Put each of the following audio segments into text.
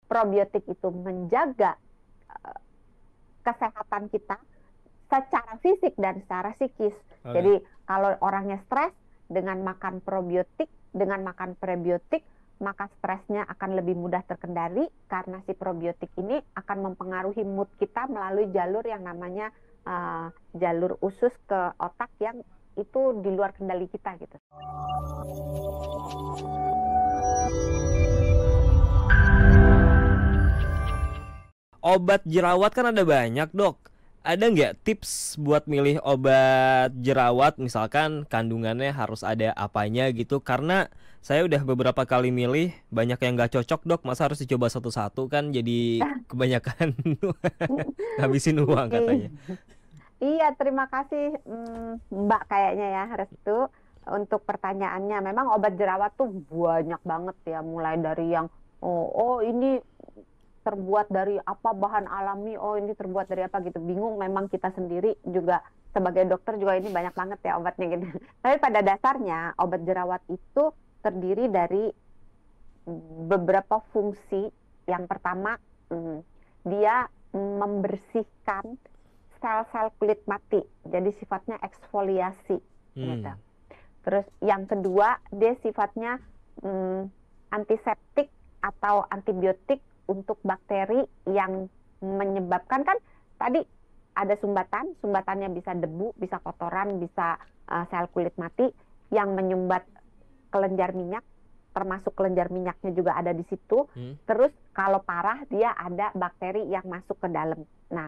probiotik itu menjaga eh, kesehatan kita secara fisik dan secara psikis. Oke. Jadi kalau orangnya stres dengan makan probiotik, dengan makan prebiotik, maka stresnya akan lebih mudah terkendali karena si probiotik ini akan mempengaruhi mood kita melalui jalur yang namanya jalur usus ke otak yang itu di luar kendali kita gitu. Obat jerawat kan ada banyak, Dok. Ada nggak tips buat milih obat jerawat, misalkan kandungannya harus ada apanya gitu? Karena saya udah beberapa kali milih, banyak yang nggak cocok, Dok. Masa harus dicoba satu-satu, kan jadi kebanyakan ngabisin uang katanya. Iya, terima kasih Mbak kayaknya ya Restu untuk pertanyaannya. Memang obat jerawat tuh banyak banget ya, mulai dari yang ini terbuat dari apa bahan alami, oh ini terbuat dari apa gitu. Bingung memang kita sendiri juga sebagai dokter juga ini banyak banget ya obatnya gitu. Tapi pada dasarnya obat jerawat itu terdiri dari beberapa fungsi. Yang pertama, dia membersihkan sel-sel kulit mati. Jadi sifatnya eksfoliasi gitu. Terus yang kedua, dia sifatnya antiseptik atau antibiotik untuk bakteri yang menyebabkan, kan tadi ada sumbatan, sumbatannya bisa debu, bisa kotoran, bisa sel kulit mati yang menyumbat kelenjar minyak, termasuk kelenjar minyaknya juga ada di situ. Terus kalau parah dia ada bakteri yang masuk ke dalam. Nah,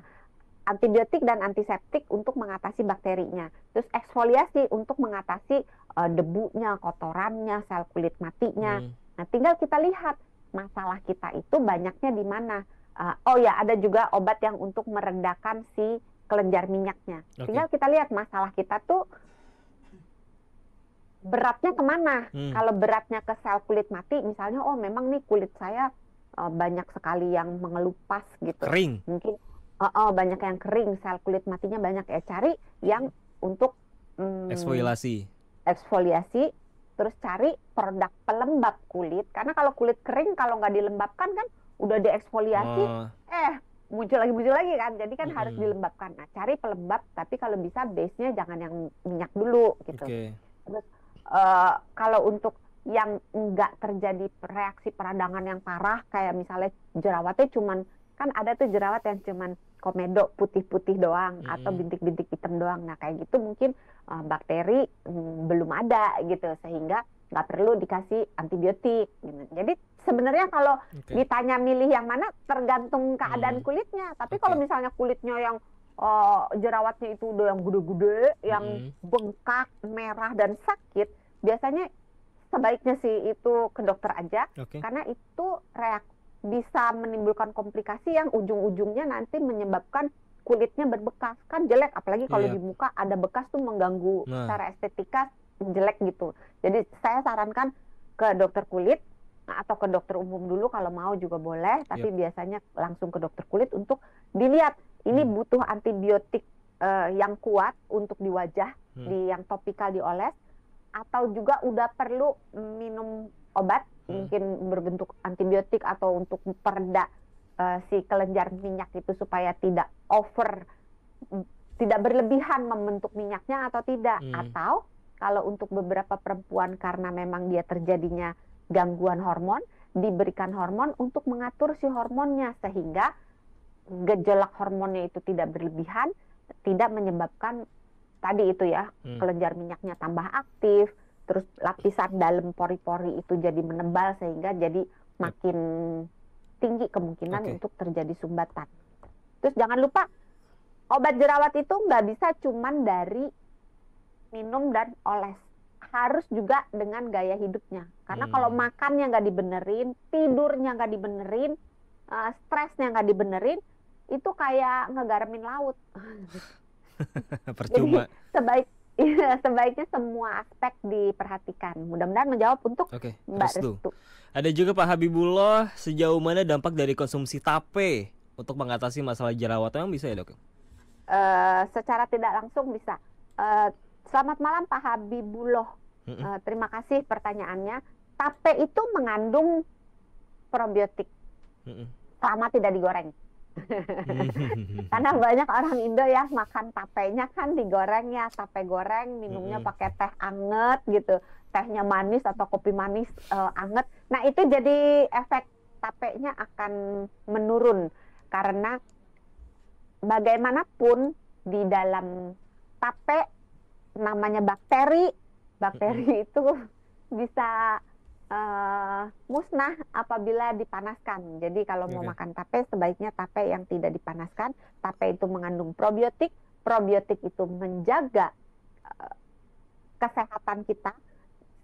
antibiotik dan antiseptik untuk mengatasi bakterinya. Terus eksfoliasi untuk mengatasi debunya, kotorannya, sel kulit matinya. Nah, tinggal kita lihat masalah kita itu banyaknya di mana. Oh ya, ada juga obat yang untuk meredakan si kelenjar minyaknya. Tinggal kita lihat masalah kita tuh beratnya kemana. Kalau beratnya ke sel kulit mati, misalnya, oh memang nih kulit saya banyak sekali yang mengelupas gitu. Kering. Mungkin banyak yang kering, sel kulit matinya banyak ya. Cari yang untuk eksfoliasi, terus cari produk pelembab kulit. Karena kalau kulit kering, kalau nggak dilembabkan kan udah dieksfoliasi, muncul lagi kan. Jadi kan harus dilembabkan. Nah, cari pelembab, tapi kalau bisa base-nya jangan yang minyak dulu gitu. Terus kalau untuk yang nggak terjadi reaksi peradangan yang parah, kayak misalnya jerawatnya cuman, kan ada tuh jerawat yang cuman komedo putih-putih doang atau bintik-bintik hitam doang. Nah, kayak gitu mungkin bakteri belum ada gitu, sehingga nggak perlu dikasih antibiotik gitu. Jadi sebenarnya kalau ditanya milih yang mana, tergantung keadaan kulitnya. Tapi kalau misalnya kulitnya yang jerawatnya itu udah yang gede-gede, yang bengkak, merah dan sakit, biasanya sebaiknya sih itu ke dokter aja, karena itu bisa menimbulkan komplikasi yang ujung-ujungnya nanti menyebabkan kulitnya berbekas. Kan jelek, apalagi kalau di muka ada bekas tuh mengganggu secara estetika, jelek gitu. Jadi saya sarankan ke dokter kulit atau ke dokter umum dulu, kalau mau juga boleh, tapi biasanya langsung ke dokter kulit untuk dilihat ini butuh antibiotik yang kuat untuk di wajah, di yang topikal dioles, atau juga udah perlu minum obat mungkin berbentuk antibiotik atau untuk pereda si kelenjar minyak itu supaya tidak tidak berlebihan membentuk minyaknya atau tidak. Atau kalau untuk beberapa perempuan karena memang dia terjadinya gangguan hormon, diberikan hormon untuk mengatur si hormonnya sehingga gejolak hormonnya itu tidak berlebihan, tidak menyebabkan tadi itu ya, kelenjar minyaknya tambah aktif, terus lapisan dalam pori-pori itu jadi menebal sehingga jadi makin tinggi kemungkinan untuk terjadi sumbatan. Terus jangan lupa obat jerawat itu nggak bisa cuman dari minum dan oles, harus juga dengan gaya hidupnya. Karena kalau makannya nggak dibenerin, tidurnya nggak dibenerin, stresnya nggak dibenerin, itu kayak ngegaramin laut. Percuma. Jadi sebaiknya semua aspek diperhatikan. Mudah-mudahan menjawab untuk Mbak Restu. Ada juga Pak Habibullah, sejauh mana dampak dari konsumsi tape untuk mengatasi masalah jerawat? Emang bisa ya, Dok? Secara tidak langsung bisa. Selamat malam Pak Habibullah. Terima kasih pertanyaannya. Tape itu mengandung probiotik. selama tidak digoreng. Karena banyak orang Indo ya makan tapenya kan digoreng ya, tape goreng, minumnya pakai teh anget gitu, tehnya manis atau kopi manis anget. Nah itu jadi efek tapenya akan menurun karena bagaimanapun di dalam tape namanya bakteri itu bisa musnah apabila dipanaskan. Jadi kalau mau makan tape sebaiknya tape yang tidak dipanaskan. Tape itu mengandung probiotik, probiotik itu menjaga kesehatan kita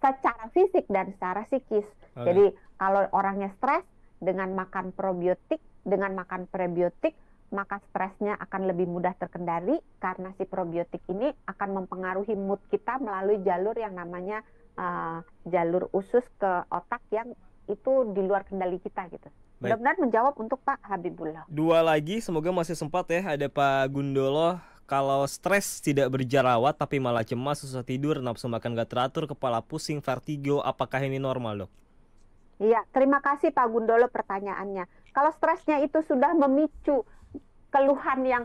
secara fisik dan secara psikis. Jadi kalau orangnya stres dengan makan probiotik, dengan makan prebiotik, maka stresnya akan lebih mudah terkendali karena si probiotik ini akan mempengaruhi mood kita melalui jalur yang namanya jalur usus ke otak yang itu di luar kendali kita gitu. Mudah-mudahan menjawab untuk Pak Habibullah. 2 lagi, semoga masih sempat ya. Ada Pak Gundolo. Kalau stres tidak berjerawat tapi malah cemas, susah tidur, nafsu makan gak teratur, kepala pusing, vertigo, apakah ini normal, Dok? Iya, terima kasih Pak Gundolo pertanyaannya. Kalau stresnya itu sudah memicu keluhan yang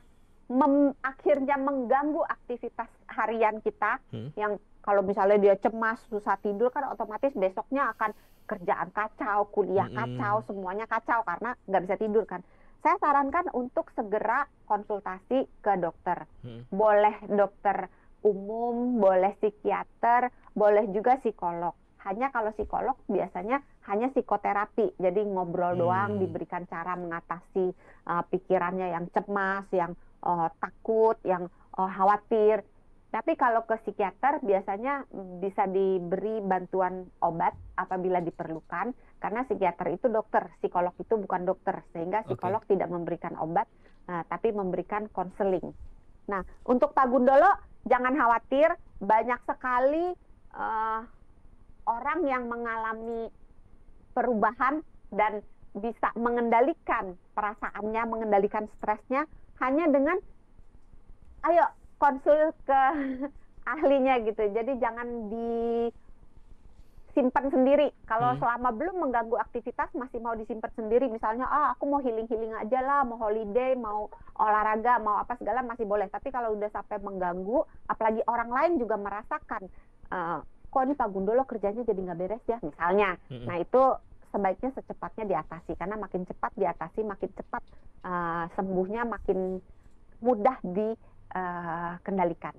akhirnya mengganggu aktivitas harian kita, yang kalau misalnya dia cemas, susah tidur kan otomatis besoknya akan kerjaan kacau, kuliah kacau, semuanya kacau karena nggak bisa tidur kan. Saya sarankan untuk segera konsultasi ke dokter. Boleh dokter umum, boleh psikiater, boleh juga psikolog. Hanya kalau psikolog biasanya hanya psikoterapi, jadi ngobrol doang, diberikan cara mengatasi pikirannya yang cemas, yang takut, yang khawatir. Tapi kalau ke psikiater biasanya bisa diberi bantuan obat apabila diperlukan, karena psikiater itu dokter, psikolog itu bukan dokter, sehingga psikolog tidak memberikan obat, tapi memberikan konseling. Nah, untuk Pak Gundolo jangan khawatir, banyak sekali orang yang mengalami perubahan dan bisa mengendalikan perasaannya, mengendalikan stresnya hanya dengan ayo konsul ke ahlinya gitu. Jadi jangan disimpan sendiri. Kalau selama belum mengganggu aktivitas masih mau disimpan sendiri. Misalnya, aku mau healing-healing aja lah, mau holiday, mau olahraga, mau apa segala masih boleh. Tapi kalau udah sampai mengganggu, apalagi orang lain juga merasakan, kok ini Pak Gundolo kerjanya jadi nggak beres ya, misalnya. Nah itu sebaiknya secepatnya diatasi. Karena makin cepat diatasi, makin cepat sembuhnya, makin mudah dikendalikan.